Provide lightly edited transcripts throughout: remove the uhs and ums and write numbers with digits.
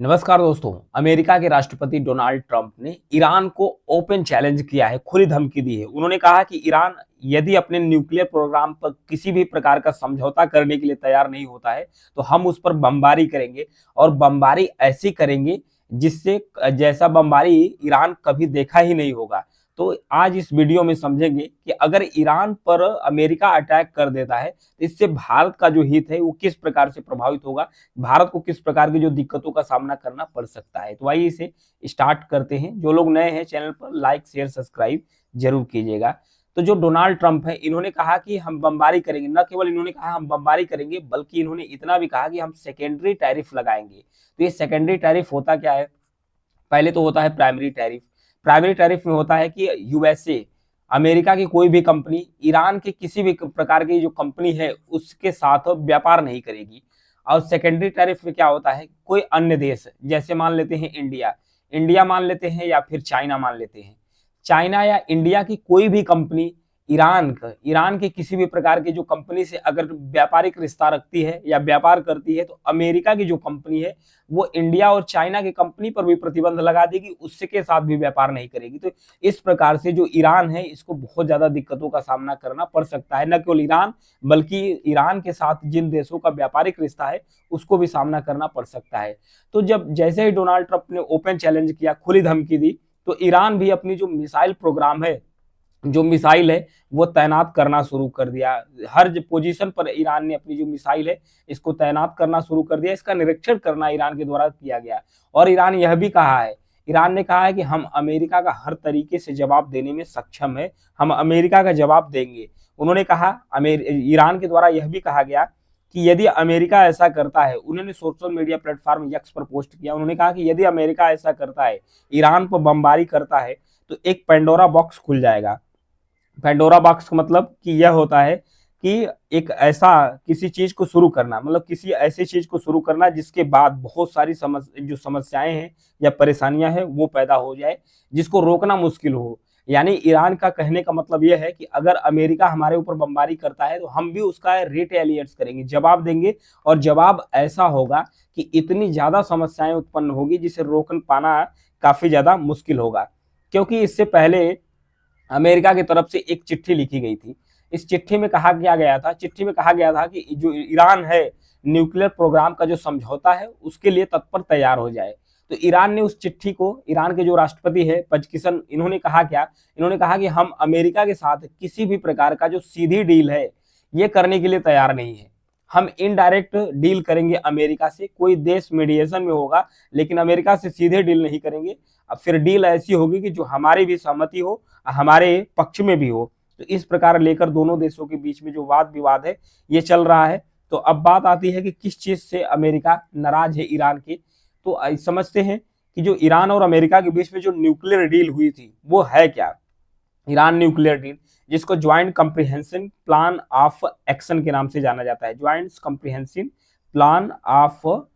नमस्कार दोस्तों। अमेरिका के राष्ट्रपति डोनाल्ड ट्रंप ने ईरान को ओपन चैलेंज किया है, खुली धमकी दी है। उन्होंने कहा कि ईरान यदि अपने न्यूक्लियर प्रोग्राम पर किसी भी प्रकार का समझौता करने के लिए तैयार नहीं होता है तो हम उस पर बमबारी करेंगे और बमबारी ऐसी करेंगे जिससे जैसा बमबारी ईरान कभी देखा ही नहीं होगा। तो आज इस वीडियो में समझेंगे कि अगर ईरान पर अमेरिका अटैक कर देता है तो इससे भारत का जो हित है वो किस प्रकार से प्रभावित होगा, भारत को किस प्रकार की जो दिक्कतों का सामना करना पड़ सकता है। तो आइए इसे स्टार्ट करते हैं। जो लोग नए हैं चैनल पर लाइक शेयर सब्सक्राइब जरूर कीजिएगा। तो जो डोनाल्ड ट्रंप है इन्होंने कहा कि हम बमबारी करेंगे, न केवल इन्होंने कहा हम बमबारी करेंगे बल्कि इन्होंने इतना भी कहा कि हम सेकेंडरी टैरिफ लगाएंगे। तो ये सेकेंडरी टैरिफ होता क्या है? पहले तो होता है प्राइमरी टैरिफ। प्राइमरी टैरिफ में होता है कि यूएसए, अमेरिका की कोई भी कंपनी ईरान के किसी भी प्रकार की जो कंपनी है उसके साथ व्यापार नहीं करेगी। और सेकेंडरी टैरिफ में क्या होता है, कोई अन्य देश जैसे मान लेते हैं इंडिया, इंडिया मान लेते हैं या फिर चाइना मान लेते हैं, चाइना या इंडिया की कोई भी कंपनी ईरान के किसी भी प्रकार की जो कंपनी से अगर व्यापारिक रिश्ता रखती है या व्यापार करती है तो अमेरिका की जो कंपनी है वो इंडिया और चाइना की कंपनी पर भी प्रतिबंध लगा देगी, उससे के साथ भी व्यापार नहीं करेगी। तो इस प्रकार से जो ईरान है इसको बहुत ज्यादा दिक्कतों का सामना करना पड़ सकता है। न केवल ईरान बल्कि ईरान के साथ जिन देशों का व्यापारिक रिश्ता है उसको भी सामना करना पड़ सकता है। तो जब जैसे ही डोनाल्ड ट्रंप ने ओपन चैलेंज किया, खुली धमकी दी, तो ईरान भी अपनी जो मिसाइल प्रोग्राम है, जो मिसाइल है वो तैनात करना शुरू कर दिया। हर पोजीशन पर ईरान ने अपनी जो मिसाइल है इसको तैनात करना शुरू कर दिया। इसका निरीक्षण करना ईरान के द्वारा किया गया। और ईरान यह भी कहा है, ईरान ने कहा है कि हम अमेरिका का हर तरीके से जवाब देने में सक्षम है, हम अमेरिका का जवाब देंगे। उन्होंने कहा, ईरान के द्वारा यह भी कहा गया कि यदि अमेरिका ऐसा करता है, उन्होंने सोशल मीडिया प्लेटफॉर्म एक्स पर पोस्ट किया, उन्होंने कहा कि यदि अमेरिका ऐसा करता है, ईरान पर बमबारी करता है तो एक पेंडोरा बॉक्स खुल जाएगा। पेंडोरा बॉक्स का मतलब कि यह होता है कि एक ऐसा किसी चीज को शुरू करना, मतलब किसी ऐसी चीज को शुरू करना जिसके बाद बहुत सारी जो समस्याएं हैं या परेशानियां हैं वो पैदा हो जाए, जिसको रोकना मुश्किल हो। यानी ईरान का कहने का मतलब यह है कि अगर अमेरिका हमारे ऊपर बमबारी करता है तो हम भी उसका रिटेलिएट्स करेंगे, जवाब देंगे। और जवाब ऐसा होगा कि इतनी ज्यादा समस्याएं उत्पन्न होगी जिसे रोक पाना काफी ज्यादा मुश्किल होगा। क्योंकि इससे पहले अमेरिका की तरफ से एक चिट्ठी लिखी गई थी। इस चिट्ठी में कहा गया था, चिट्ठी में कहा गया था कि जो ईरान है न्यूक्लियर प्रोग्राम का जो समझौता है उसके लिए तत्पर तैयार हो जाए। तो ईरान ने उस चिट्ठी को, ईरान के जो राष्ट्रपति है पजकिसन, इन्होंने कहा क्या, इन्होंने कहा कि हम अमेरिका के साथ किसी भी प्रकार का जो सीधी डील है ये करने के लिए तैयार नहीं है। हम इनडायरेक्ट डील करेंगे अमेरिका से, कोई देश मीडिएशन में होगा लेकिन अमेरिका से सीधे डील नहीं करेंगे। अब फिर डील ऐसी होगी कि जो हमारी भी सहमति हो, हमारे पक्ष में भी हो। तो इस प्रकार लेकर दोनों देशों के बीच में जो वाद विवाद है ये चल रहा है। तो अब बात आती है कि किस चीज से अमेरिका नाराज है ईरान के। तो समझते हैं कि जो ईरान और अमेरिका के बीच में जो न्यूक्लियर डील हुई थी वो है क्या। ईरान न्यूक्लियर डील, जिसको joint comprehensive plan of action के नाम से जाना जाता है, joint comprehensive plan of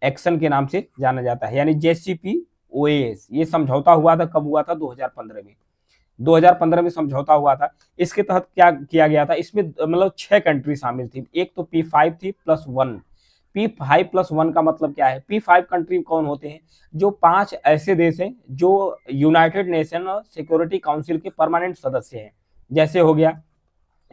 action के नाम से जाना जाता है, यानी JCPOA। ये समझौता हुआ था, कब हुआ था? 2015 में। 2015 में समझौता हुआ था। इसके तहत क्या किया गया था, इसमें मतलब 6 कंट्री शामिल थी। एक तो P5 थी +1। P5+1 का मतलब क्या है? P5 कंट्री कौन होते हैं? जो 5 ऐसे देश हैं जो यूनाइटेड नेशन सिक्योरिटी काउंसिल के परमानेंट सदस्य हैं। जैसे हो गया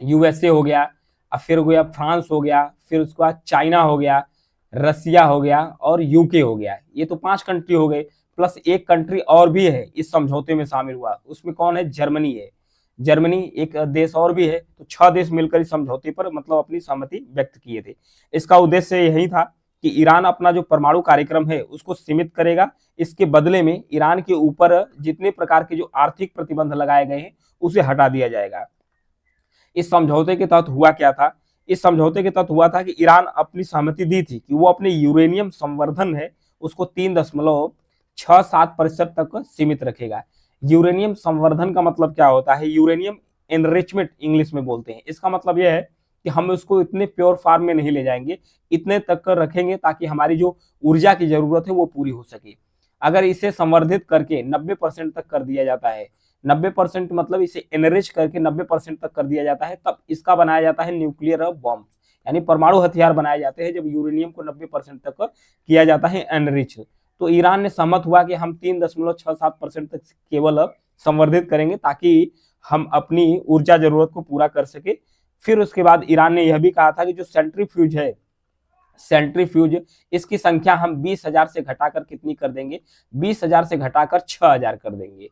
यूएसए हो गया, अब फिर हो गया फ्रांस हो गया, फिर उसके बाद चाइना हो गया, रसिया हो गया और यूके हो गया। ये तो 5 कंट्री हो गए, प्लस एक कंट्री और भी है इस समझौते में शामिल हुआ, उसमें कौन है? जर्मनी है। जर्मनी एक देश और भी है। तो 6 देश मिलकर इस समझौते पर मतलब अपनी सहमति व्यक्त किए थे। इसका उद्देश्य यही था कि ईरान अपना जो परमाणु कार्यक्रम है उसको सीमित करेगा। इसके बदले में ईरान के ऊपर जितने प्रकार के जो आर्थिक प्रतिबंध लगाए गए हैं उसे हटा दिया जाएगा। इस समझौते के तहत हुआ क्या था? इस समझौते के तहत हुआ था कि ईरान अपनी सहमति दी थी कि वो अपने यूरेनियम संवर्धन है उसको 3.67% तक सीमित रखेगा। यूरेनियम संवर्धन का मतलब क्या होता है? यूरेनियम एनरिचमेंट इंग्लिश में बोलते हैं। इसका मतलब यह है कि हम उसको इतने प्योर फॉर्म में नहीं ले जाएंगे, इतने तक कर रखेंगे ताकि हमारी जो ऊर्जा की जरूरत है वो पूरी हो सके। अगर इसे संवर्धित करके 90% तक कर दिया जाता है, 90% मतलब इसे एनरिच करके 90% तक कर दिया जाता है, तब इसका बनाया जाता है न्यूक्लियर बॉम्ब, यानी परमाणु हथियार बनाए जाते हैं जब यूरेनियम को 90% तक किया जाता है एनरिच। तो ईरान ने सहमत हुआ कि हम 3.67% तक केवल संवर्धित करेंगे ताकि हम अपनी ऊर्जा जरूरत को पूरा कर सके। फिर उसके बाद ईरान ने यह भी कहा था कि जो सेंट्रीफ्यूज है, सेंट्रीफ्यूज, इसकी संख्या हम 20,000 से घटाकर कितनी कर देंगे, 20,000 से घटाकर 6,000 कर देंगे।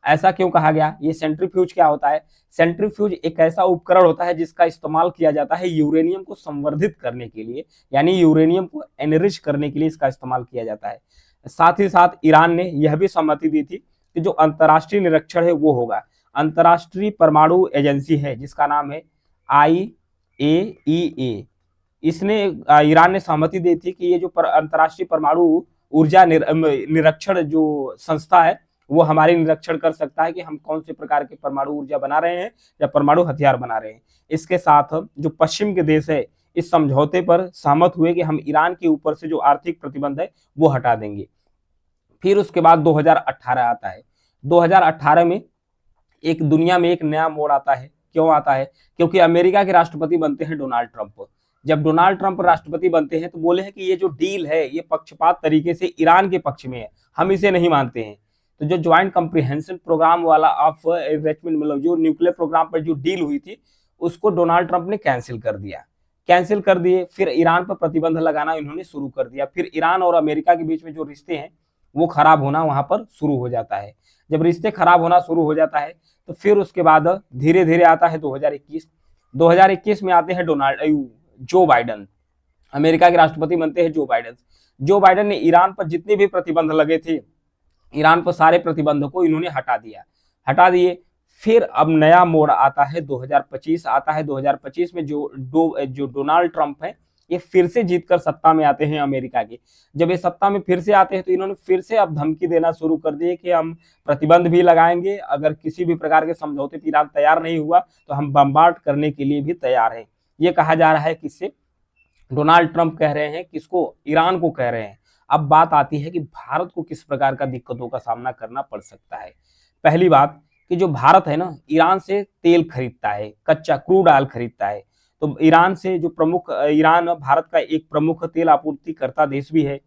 ऐसा क्यों कहा गया? ये सेंट्रीफ्यूज क्या होता है? सेंट्रीफ्यूज एक ऐसा उपकरण होता है जिसका इस्तेमाल किया जाता है यूरेनियम को संवर्धित करने के लिए, यानी यूरेनियम को एनरिच करने के लिए इसका इस्तेमाल किया जाता है। साथ ही साथ ईरान ने यह भी सहमति दी थी कि जो अंतर्राष्ट्रीय निरीक्षण है वो होगा। अंतर्राष्ट्रीय परमाणु एजेंसी है जिसका नाम है IAEA, इसने ईरान ने सहमति दी थी कि ये जो अंतर्राष्ट्रीय परमाणु ऊर्जा निरीक्षण जो संस्था है वो हमारी निरीक्षण कर सकता है कि हम कौन से प्रकार के परमाणु ऊर्जा बना रहे हैं या परमाणु हथियार बना रहे हैं। इसके साथ जो पश्चिम के देश है इस समझौते पर सहमत हुए कि हम ईरान के ऊपर से जो आर्थिक प्रतिबंध है वो हटा देंगे। फिर उसके बाद 2018 आता है। 2018 में एक दुनिया में एक नया मोड़ आता है। क्यों आता है? क्योंकि अमेरिका के राष्ट्रपति बनते हैं डोनाल्ड ट्रंप। जब डोनाल्ड ट्रंप राष्ट्रपति बनते हैं तो बोले हैं कि ये जो डील है ये पक्षपात तरीके से ईरान के पक्ष में है, हम इसे नहीं मानते हैं। तो जो ज्वाइंट कंप्रिहेंसिव प्रोग्राम वाला ऑफ एनरिचमेंट, मतलब जो न्यूक्लियर प्रोग्राम पर जो डील हुई थी उसको डोनाल्ड ट्रंप ने कैंसिल कर दिया, कैंसिल कर दिए। फिर ईरान पर प्रतिबंध लगाना इन्होंने शुरू कर दिया। फिर ईरान और अमेरिका के बीच में जो रिश्ते हैं वो खराब होना वहां पर शुरू हो जाता है। जब रिश्ते खराब होना शुरू हो जाता है तो फिर उसके बाद धीरे धीरे आता है 2021। 2021 में आते हैं जो बाइडन, अमेरिका के राष्ट्रपति बनते हैं जो बाइडन। जो बाइडन ने ईरान पर जितने भी प्रतिबंध लगे थे, ईरान पर सारे प्रतिबंधों को इन्होंने हटा दिए। फिर अब नया मोड़ आता है 2025 आता है। 2025 में जो डोनाल्ड ट्रंप है ये फिर से जीतकर सत्ता में आते हैं अमेरिका के। जब ये सत्ता में फिर से आते हैं तो इन्होंने फिर से अब धमकी देना शुरू कर दिए कि हम प्रतिबंध भी लगाएंगे, अगर किसी भी प्रकार के समझौते पर ईरान तैयार नहीं हुआ तो हम बम्बार्ड करने के लिए भी तैयार हैं। ये कहा जा रहा है किससे? डोनाल्ड ट्रंप कह रहे हैं। किसको? ईरान को कह रहे हैं। अब बात आती है कि भारत को किस प्रकार का दिक्कतों का सामना करना पड़ सकता है। पहली बात कि जो भारत है ना, ईरान से तेल खरीदता है, कच्चा क्रूड ऑयल खरीदता है। तो ईरान से जो प्रमुख, ईरान भारत का एक प्रमुख तेल आपूर्तिकर्ता देश भी है।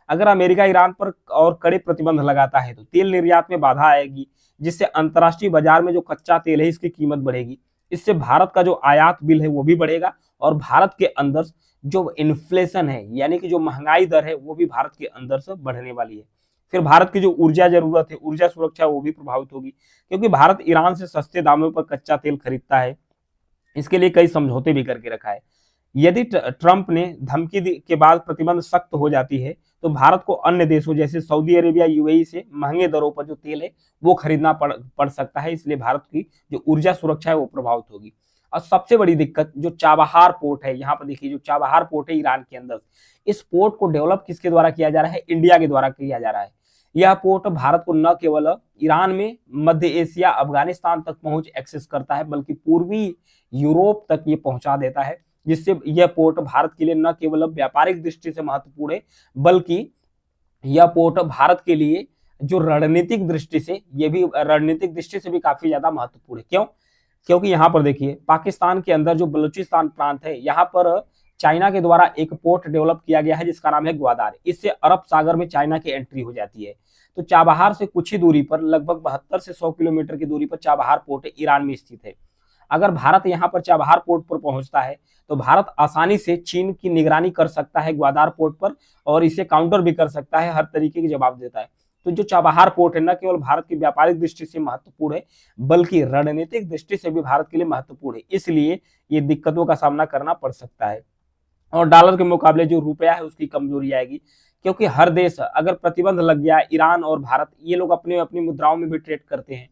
अगर अमेरिका ईरान पर और कड़े प्रतिबंध लगाता है तो तेल निर्यात में बाधा आएगी, जिससे अंतर्राष्ट्रीय बाजार में जो कच्चा तेल है इसकी कीमत बढ़ेगी। इससे भारत का जो आयात बिल है वो भी बढ़ेगा और भारत के अंदर जो इन्फ्लेशन है यानी कि जो महंगाई दर है वो भी भारत के अंदर से बढ़ने वाली है। फिर भारत की जो ऊर्जा जरूरत है, ऊर्जा सुरक्षा, वो भी प्रभावित होगी, क्योंकि भारत ईरान से सस्ते दामों पर कच्चा तेल खरीदता है। इसके लिए कई समझौते भी करके रखा है। यदि ट्रंप ने धमकी के बाद प्रतिबंध सख्त हो जाती है तो भारत को अन्य देशों जैसे सऊदी अरेबिया, यूएई से महंगे दरों पर जो तेल है वो खरीदना पड़ सकता है। इसलिए भारत की जो ऊर्जा सुरक्षा है वो प्रभावित होगी। और सबसे बड़ी दिक्कत जो चाबहार पोर्ट है, यहाँ पर देखिए जो चाबहार पोर्ट है ईरान के अंदर, इस पोर्ट को डेवलप किसके द्वारा किया जा रहा है? इंडिया के द्वारा किया जा रहा है। यह पोर्ट भारत को न केवल ईरान में मध्य एशिया, अफगानिस्तान तक पहुंच एक्सेस करता है बल्कि पूर्वी यूरोप तक ये पहुंचा देता है, जिससे यह पोर्ट भारत के लिए न केवल व्यापारिक दृष्टि से महत्वपूर्ण है बल्कि यह पोर्ट भारत के लिए जो रणनीतिक दृष्टि से, ये भी रणनीतिक दृष्टि से भी काफी ज्यादा महत्वपूर्ण है। क्यों? क्योंकि यहाँ पर देखिए पाकिस्तान के अंदर जो बलूचिस्तान प्रांत है यहाँ पर चाइना के द्वारा एक पोर्ट डेवलप किया गया है जिसका नाम है ग्वादार। इससे अरब सागर में चाइना की एंट्री हो जाती है। तो चाबहार से कुछ ही दूरी पर, लगभग 72 से 100 किलोमीटर की दूरी पर चाबहार पोर्ट ईरान में स्थित है। अगर भारत यहाँ पर चाबहार पोर्ट पर पहुंचता है तो भारत आसानी से चीन की निगरानी कर सकता है ग्वादार पोर्ट पर और इसे काउंटर भी कर सकता है, हर तरीके के जवाब देता है। तो जो चाबहार पोर्ट है न केवल भारत की व्यापारिक दृष्टि से महत्वपूर्ण है बल्कि रणनीतिक दृष्टि से भी भारत के लिए महत्वपूर्ण है। इसलिए ये दिक्कतों का सामना करना पड़ सकता है और डॉलर के मुकाबले जो रुपया है उसकी कमजोरी आएगी, क्योंकि हर देश अगर प्रतिबंध लग गया, ईरान और भारत ये लोग अपने अपनी मुद्राओं में भी ट्रेड करते हैं,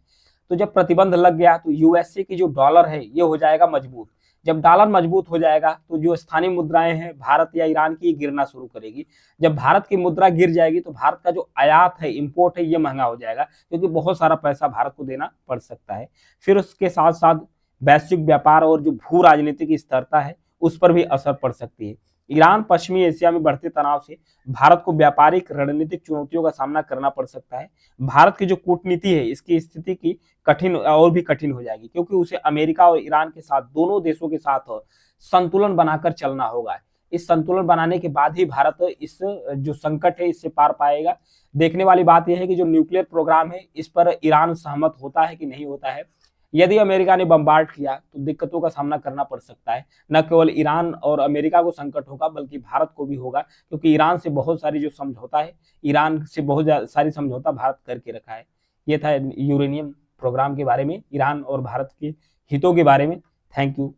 तो जब प्रतिबंध लग गया तो यूएसए की जो डॉलर है ये हो जाएगा मजबूत। जब डॉलर मजबूत हो जाएगा तो जो स्थानीय मुद्राएं हैं भारत या ईरान की गिरना शुरू करेगी। जब भारत की मुद्रा गिर जाएगी तो भारत का जो आयात है, इंपोर्ट है, ये महंगा हो जाएगा, क्योंकि बहुत सारा पैसा भारत को देना पड़ सकता है। फिर उसके साथ साथ वैश्विक व्यापार और जो भू राजनीतिक स्थिरता है उस पर भी असर पड़ सकती है। ईरान पश्चिमी एशिया में बढ़ते तनाव से भारत को व्यापारिक रणनीतिक चुनौतियों का सामना करना पड़ सकता है। भारत की जो कूटनीति है इसकी स्थिति की कठिन और भी कठिन हो जाएगी, क्योंकि उसे अमेरिका और ईरान के साथ, दोनों देशों के साथ संतुलन बनाकर चलना होगा। इस संतुलन बनाने के बाद ही भारत इस जो संकट है इससे पार पाएगा। देखने वाली बात यह है कि जो न्यूक्लियर प्रोग्राम है इस पर ईरान सहमत होता है कि नहीं होता है। यदि अमेरिका ने बम्बार्ड किया तो दिक्कतों का सामना करना पड़ सकता है। न केवल ईरान और अमेरिका को संकट होगा बल्कि भारत को भी होगा, क्योंकि ईरान से बहुत सारी जो समझौता है, ईरान से बहुत सारी समझौता भारत करके रखा है। ये था यूरेनियम प्रोग्राम के बारे में, ईरान और भारत के हितों के बारे में। Thank you.